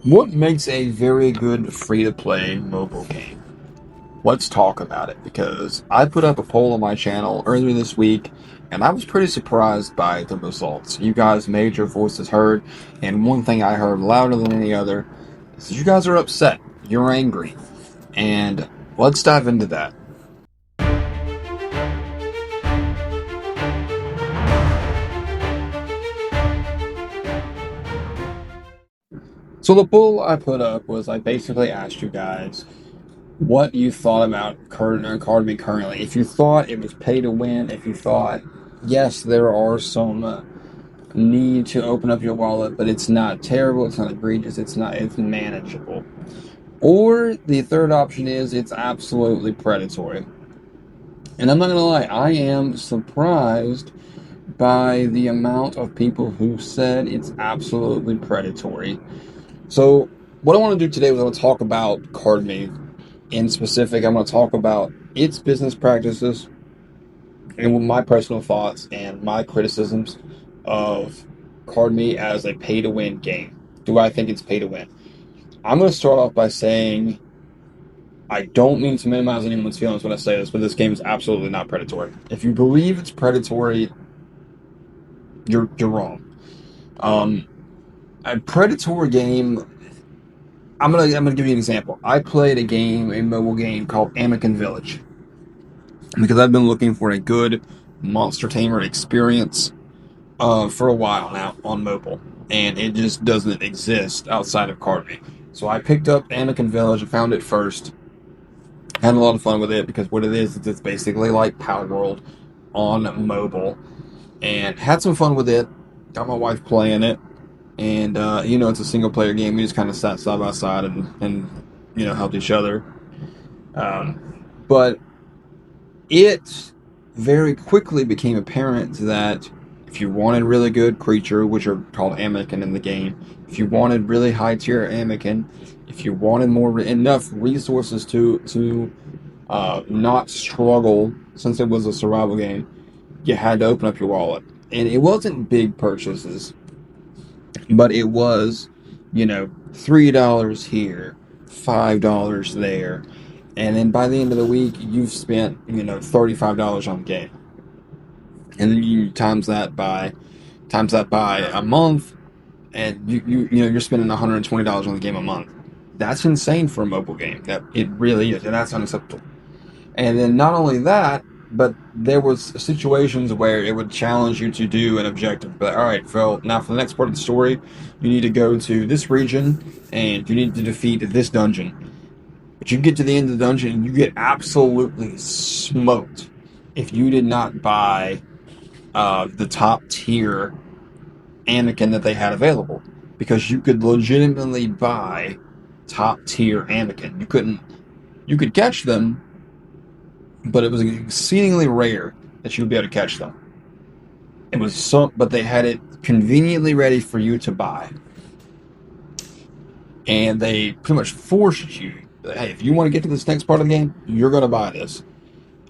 What makes a very good free-to-play mobile game? Let's talk about it because I put up a poll on my channel earlier this week and I was pretty surprised by the results. You guys made your voices heard, and one thing I heard louder than any other is that you guys are upset. You're angry. And let's dive into that. So the poll I put up was I basically asked you guys what you thought about Kardmi currently. If you thought it was pay to win, if you thought, yes, there are some need to open up your wallet, but it's not terrible, it's not egregious, it's manageable. Or the third option is it's absolutely predatory. And I'm not gonna lie, I am surprised by the amount of people who said it's absolutely predatory. So what I want to do today is I want to talk about Kardmi. In specific, I'm going to talk about its business practices and my personal thoughts and my criticisms of Kardmi as a pay-to-win game. Do I think it's pay-to-win? I'm going to start off by saying I don't mean to minimize anyone's feelings when I say this, but this game is absolutely not predatory. If you believe it's predatory, you're wrong. A predatory game. I'm gonna give you an example. I played a mobile game called Anakin Village, because I've been looking for a good monster tamer experience for a while now on mobile, and it just doesn't exist outside of Kardmi. So I picked up Anakin Village and found it first. Had a lot of fun with it because what it is it's basically like Power World on mobile, and had some fun with it. Got my wife playing it, and it's a single player game. We just kind of sat side by side and helped each other. But it very quickly became apparent that if you wanted really good creature, which are called Anakin in the game, if you wanted really high tier Anakin, if you wanted enough resources to not struggle, since it was a survival game, you had to open up your wallet. And it wasn't big purchases, but it was, $3 here, $5 there, and then by the end of the week, you've spent, $35 on the game, and then you times that by a month, and you're spending $120 on the game a month. That's insane for a mobile game. That it really is, and that's unacceptable. And then not only that, but there was situations where it would challenge you to do an objective. But all right, Phil, now for the next part of the story, you need to go to this region and you need to defeat this dungeon. But you get to the end of the dungeon and you get absolutely smoked if you did not buy the top tier Anakin that they had available. Because you could legitimately buy top tier Anakin. You could catch them, but it was exceedingly rare that you would be able to catch them. But they had it conveniently ready for you to buy, and they pretty much forced you. Hey, if you want to get to this next part of the game, you're going to buy this,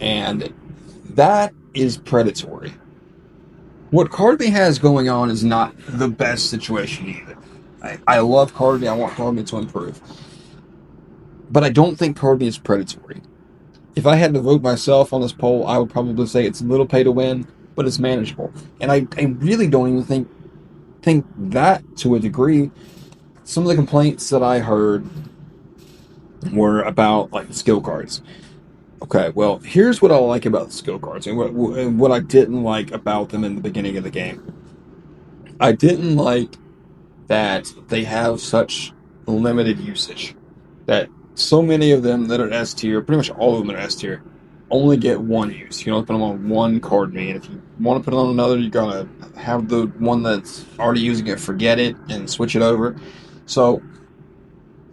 and that is predatory. What Kardmi has going on is not the best situation either. I love Kardmi. I want Kardmi to improve, but I don't think Kardmi is predatory. If I had to vote myself on this poll, I would probably say it's a little pay to win, but it's manageable. And I really don't even think that to a degree. Some of the complaints that I heard were about like the skill cards. Okay, well, here's what I like about the skill cards and what I didn't like about them in the beginning of the game. I didn't like that they have such limited usage. That so many of them that are S tier, pretty much all of them that are S tier, only get one use. You can only put them on one Kardmi, and if you want to put it on another, you gotta have the one that's already using it, forget it, and switch it over. So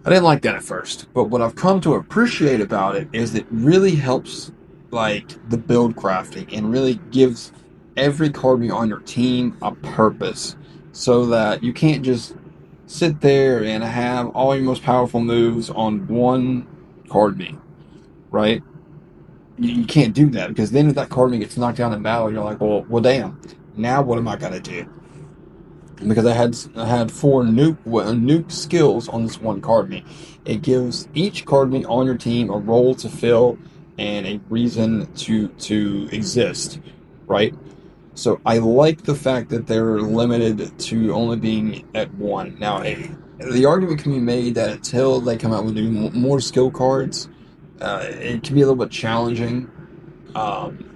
I didn't like that at first, but what I've come to appreciate about it is it really helps like the build crafting and really gives every Kardmi on your team a purpose, so that you can't just sit there and have all your most powerful moves on one Kardmi, right? You can't do that, because then if that Kardmi gets knocked down in battle, you're like, well, damn. Now what am I gonna do? because I had four nuke skills on this one Kardmi. It gives each Kardmi on your team a role to fill and a reason to exist, right? So I like the fact that they're limited to only being at one. Now, the argument can be made that until they come out with more skill cards, it can be a little bit challenging,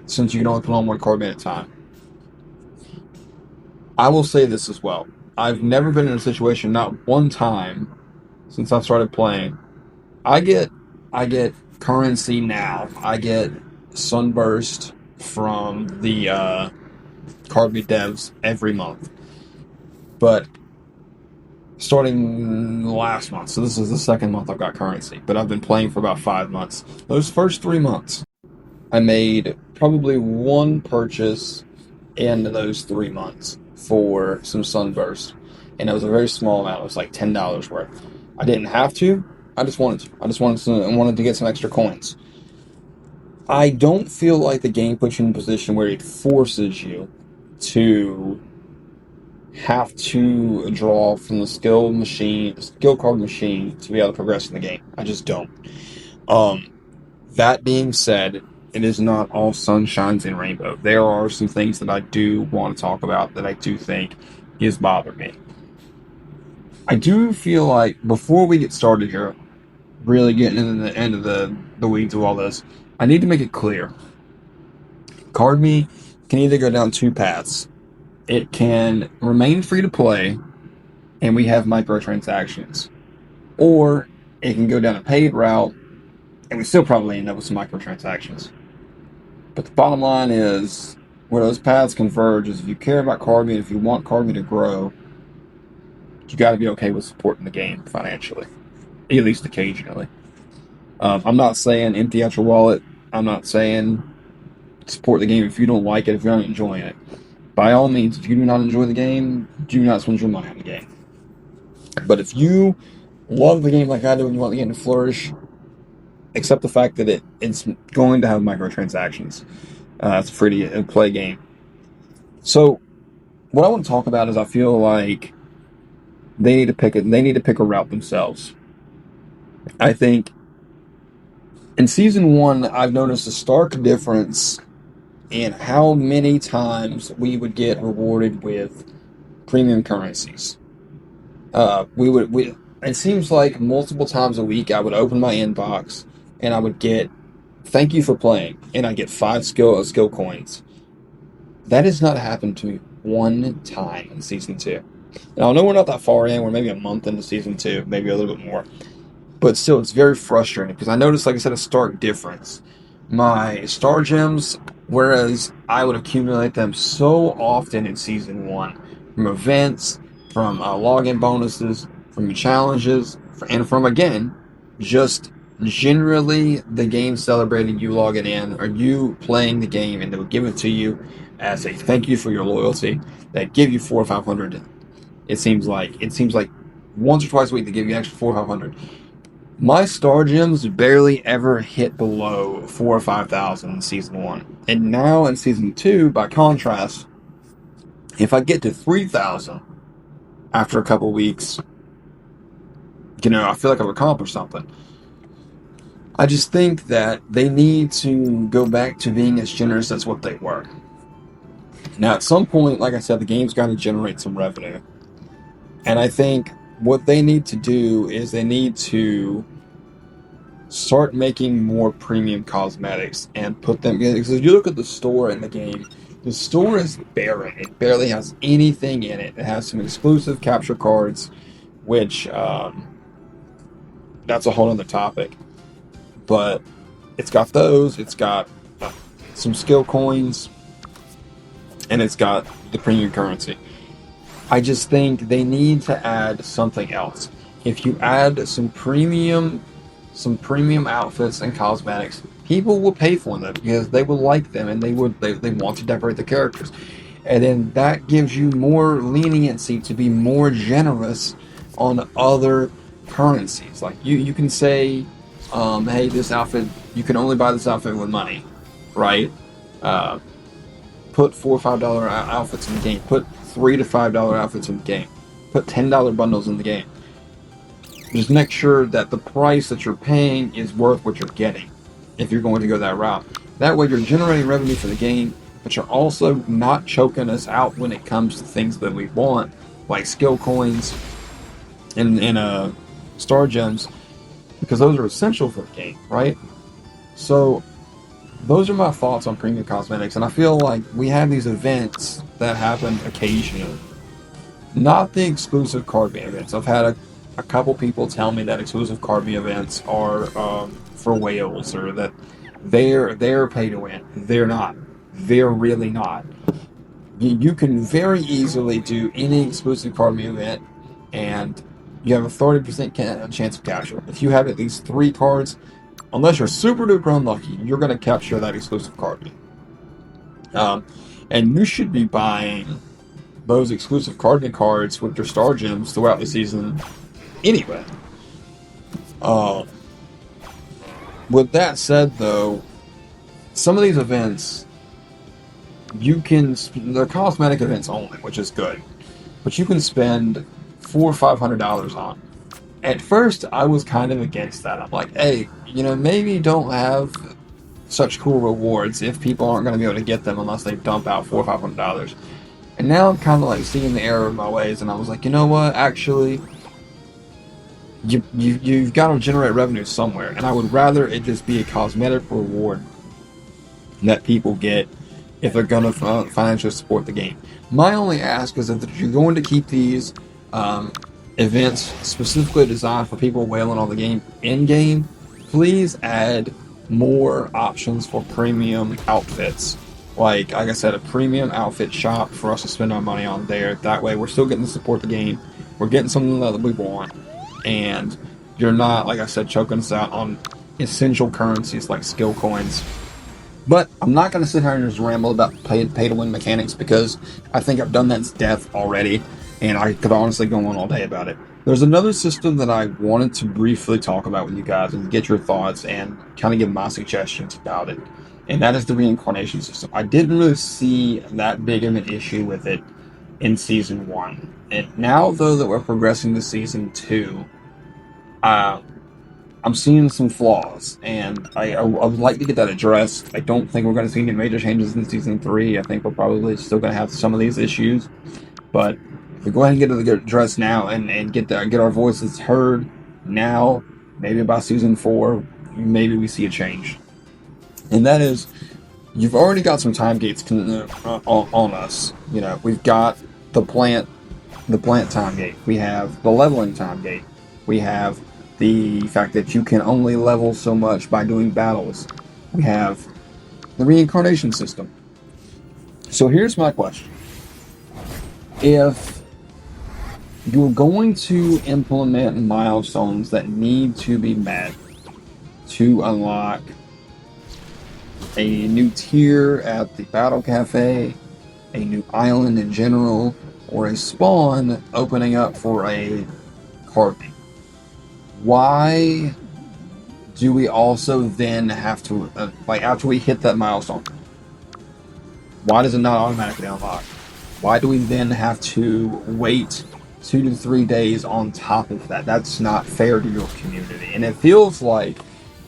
since you can only put on one card at a time. I will say this as well. I've never been in a situation, not one time, since I've started playing. I get I get currency now. I get Sunburst from the Kardmi devs every month. But starting last month, so this is the second month I've got currency, but I've been playing for about 5 months. Those first 3 months, I made probably one purchase in those 3 months for some Sunburst, and it was a very small amount. It was like $10 worth. I didn't have to. I just wanted to. I wanted to get some extra coins. I don't feel like the game puts you in a position where it forces you to have to draw from the skill card machine to be able to progress in the game. I just don't. Um, that being said, it is not all sunshines and rainbow. There are some things that I do want to talk about that I do think is bothering me. I do feel like before we get started here, really getting into the end of the weeds of all this, I need to make it clear. Cardme can either go down two paths. It can remain free to play, and we have microtransactions, or it can go down a paid route, and we still probably end up with some microtransactions. But the bottom line is, where those paths converge is if you care about Kardmi, if you want Kardmi to grow, you got to be okay with supporting the game financially, at least occasionally. I'm not saying empty out your wallet. I'm not saying support the game if you don't like it, if you're not enjoying it. By all means, if you do not enjoy the game, do not spend your money on the game. But if you love the game like I do and you want the game to flourish, accept the fact that it's going to have microtransactions. It's a free to play game. So, what I want to talk about is I feel like they need to pick it. They need to pick a route themselves. I think in season one, I've noticed a stark difference in how many times we would get rewarded with premium currencies. We it seems like multiple times a week I would open my inbox and I would get thank you for playing, and I get five skill coins. That has not happened to me one time in season two. Now I know we're not that far in, we're maybe a month into season two, maybe a little bit more. But still, it's very frustrating because I noticed, like I said, a stark difference. My star gems, whereas I would accumulate them so often in season one, from events, from login bonuses, from challenges, and from again, just generally the game celebrating you logging in or you playing the game, and they would give it to you as a thank you for your loyalty. That give you 400 or 500. It seems like once or twice a week they give you an extra 400 or 500. My star gems barely ever hit below 4 or 5,000 in season one, and now in season two, by contrast, if I get to 3,000 after a couple weeks, I feel like I've accomplished something. I just think that they need to go back to being as generous as what they were. Now, at some point, like I said, the game's got to generate some revenue, and I think what they need to do is they need to start making more premium cosmetics and put them in. Because if you look at the store in the game, the store is barren. It barely has anything in it. It has some exclusive capture cards, which that's a whole other topic. But it's got those. It's got some skill coins, and it's got the premium currency. I just think they need to add something else. If you add some premium outfits and cosmetics, people will pay for them because they will like them and they want to decorate the characters. And then that gives you more leniency to be more generous on other currencies. Like you can say, hey, this outfit, you can only buy this outfit with money, right? Uh, Put $4 or $5 outfits in the game. Put $3 to $5 outfits in the game. Put $10 bundles in the game. Just make sure that the price that you're paying is worth what you're getting if you're going to go that route. That way you're generating revenue for the game, but you're also not choking us out when it comes to things that we want, like skill coins and star gems, because those are essential for the game, right? So those are my thoughts on premium cosmetics, and I feel like we have these events that happen occasionally. Not the exclusive Kardmi events. I've had a couple people tell me that exclusive Kardmi events are for whales, or that they're pay to win. They're not. They're really not. You can very easily do any exclusive Kardmi event, and you have a 30% chance of capture. If you have at least 3 cards, unless you're super duper unlucky, you're going to capture that exclusive Kardmi. And you should be buying those exclusive Kardmi cards with your star gems throughout the season anyway. With that said, though, some of these events, they're cosmetic events only, which is good, but you can spend $400 or $500 on. At first, I was kind of against that. I'm like, hey, maybe don't have such cool rewards if people aren't going to be able to get them unless they dump out $400 or $500. And now I'm kind of like seeing the error of my ways, and I was like, you know what? Actually, you've got to generate revenue somewhere, and I would rather it just be a cosmetic reward that people get if they're going to financially support the game. My only ask is that if you're going to keep these events specifically designed for people whaling on the game in-game, please add more options for premium outfits. Like I said, a premium outfit shop for us to spend our money on there. That way we're still getting to support the game. We're getting something that we want. And you're not, like I said, choking us out on essential currencies like skill coins. But I'm not going to sit here and just ramble about pay-to-win mechanics, because I think I've done that to death already, and I could honestly go on all day about it. There's another system that I wanted to briefly talk about with you guys and get your thoughts and kind of give my suggestions about it, and that is the Reincarnation System. I didn't really see that big of an issue with it in Season 1. And now, though, that we're progressing to Season 2, I'm seeing some flaws, and I would like to get that addressed. I don't think we're going to see any major changes in Season 3. I think we're probably still going to have some of these issues. But if we go ahead and get it addressed now and get our voices heard now, maybe by Season 4, maybe we see a change. And that is, you've already got some time gates on us. We've got the plant time gate. We have the leveling time gate. We have the fact that you can only level so much by doing battles. We have the Reincarnation System. So here's my question. If you're going to implement milestones that need to be met to unlock a new tier at the Battle Cafe, a new island in general, or a spawn opening up for a Kardmi, why do we also then have to, after we hit that milestone, why does it not automatically unlock? Why do we then have to wait 2 to 3 days on top of that? That's not fair to your community, and it feels like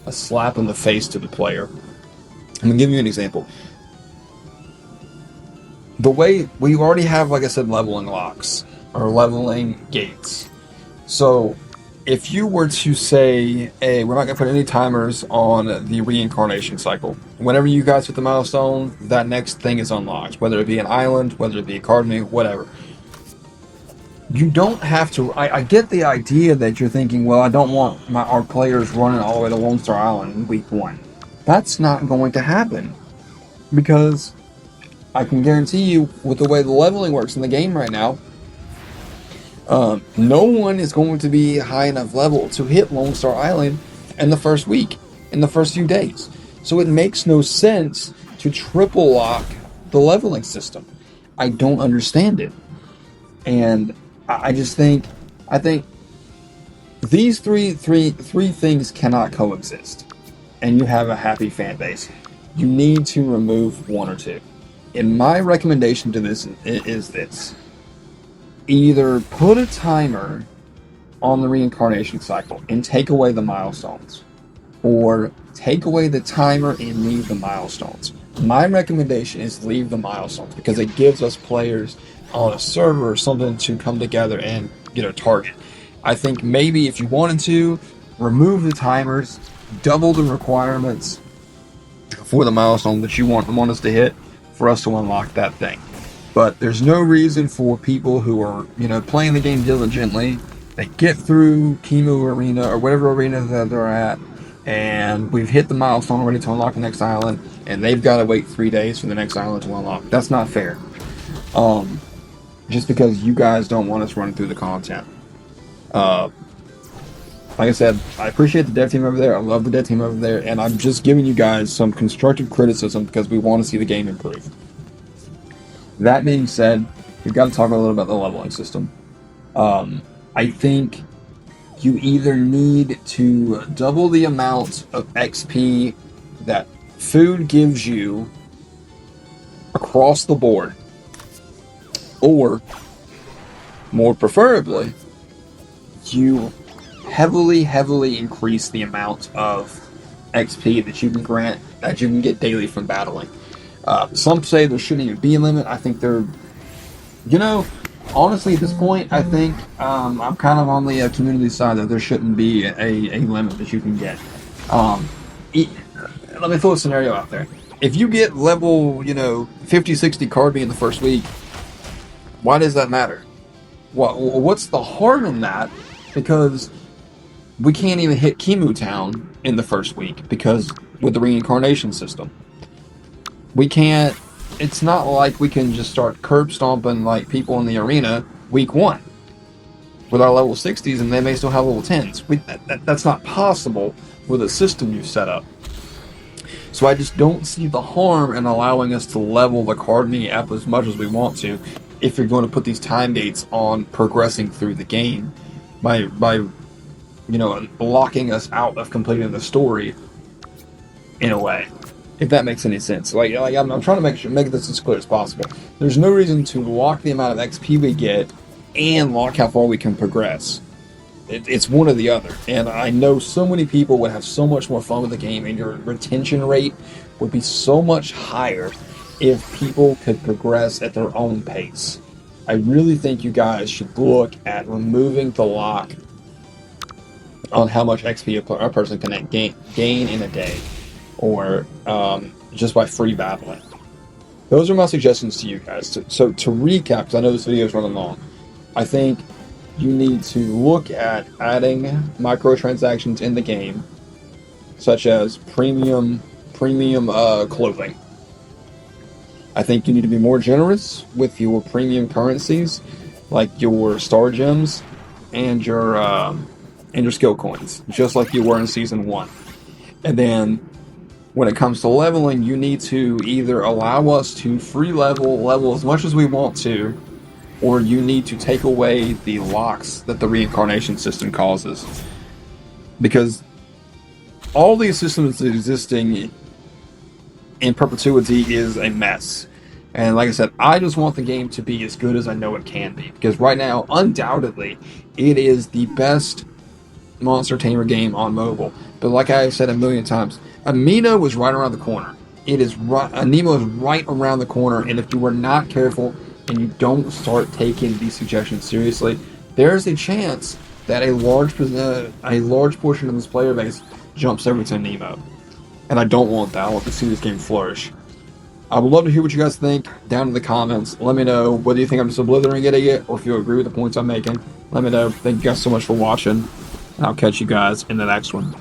a slap in the face to the player. I'm going to give you an example. The way we already have, like I said, leveling locks, or leveling gates. So if you were to say, hey, we're not going to put any timers on the reincarnation cycle. Whenever you guys hit the milestone, that next thing is unlocked. Whether it be an island, whether it be a Kardmi, whatever. You don't have to... I get the idea that you're thinking, well, I don't want our players running all the way to Lone Star Island in week 1. That's not going to happen. Because I can guarantee you, with the way the leveling works in the game right now, no one is going to be high enough level to hit Lone Star Island in the first week, in the first few days. So it makes no sense to triple lock the leveling system. I don't understand it. And I think these three things cannot coexist. And you have a happy fan base. You need to remove one or two. And my recommendation to this is this: either put a timer on the reincarnation cycle and take away the milestones, or take away the timer and leave the milestones. My recommendation is leave the milestones because it gives us players on a server something to come together and target. I think maybe if you wanted to remove the timers, double the requirements for the milestone that you want us to hit for us to unlock that thing. But there's no reason for people who are, playing the game diligently. They get through Chemo Arena or whatever arena that they're at, and we've hit the milestone already to unlock the next island, and they've got to wait 3 days for the next island to unlock. That's not fair. Just because you guys don't want us running through the content. Like I said, I appreciate the dev team over there. I love the dev team over there, and I'm just giving you guys some constructive criticism because we want to see the game improve. That being said, we've got to talk a little about the leveling system. I think you either need to double the amount of XP that food gives you across the board, or, more preferably, you heavily increase the amount of XP that you can get daily from battling. Some say there shouldn't even be a limit. I think honestly, at this point, I think I'm kind of on the community side that there shouldn't be a limit that you can get. Let me throw a scenario out there. If you get level, 50, 60 Kardmi in the first week, why does that matter? What's the harm in that? Because we can't even hit Chemo Town in the first week because with the reincarnation system. We can't. It's not like we can just start curb stomping like people in the arena week 1 with our level 60s, and they may still have level 10s. That's not possible with a system you've set up. So I just don't see the harm in allowing us to level the Kardmi up as much as we want to if you're going to put these time gates on progressing through the game by locking us out of completing the story in a way. If that makes any sense. I'm trying to make this as clear as possible. There's no reason to lock the amount of XP we get and lock how far we can progress. It's one or the other. And I know so many people would have so much more fun with the game, and your retention rate would be so much higher if people could progress at their own pace. I really think you guys should look at removing the lock on how much XP a person can gain in a day, or just by free battling. Those are my suggestions to you guys. So to recap, because I know this video is running long, I think you need to look at adding microtransactions in the game, such as premium clothing. I think you need to be more generous with your premium currencies, like your star gems and your skill coins, just like you were in Season 1. And then, when it comes to leveling, you need to either allow us to free level as much as we want to, or you need to take away the locks that the reincarnation system causes. Because all these systems existing in perpetuity is a mess. And like I said, I just want the game to be as good as I know it can be. Because right now, undoubtedly, it is the best Monster Tamer game on mobile. But like I said a million times, Amino is right around the corner. Anemo is right around the corner, and if you are not careful and you don't start taking these suggestions seriously, there's a chance that a large portion of this player base jumps over to Nemo. And I don't want that. I want to see this game flourish. I would love to hear what you guys think down in the comments. Let me know whether you think I'm just a blithering idiot or if you agree with the points I'm making. Let me know. Thank you guys so much for watching, and I'll catch you guys in the next one.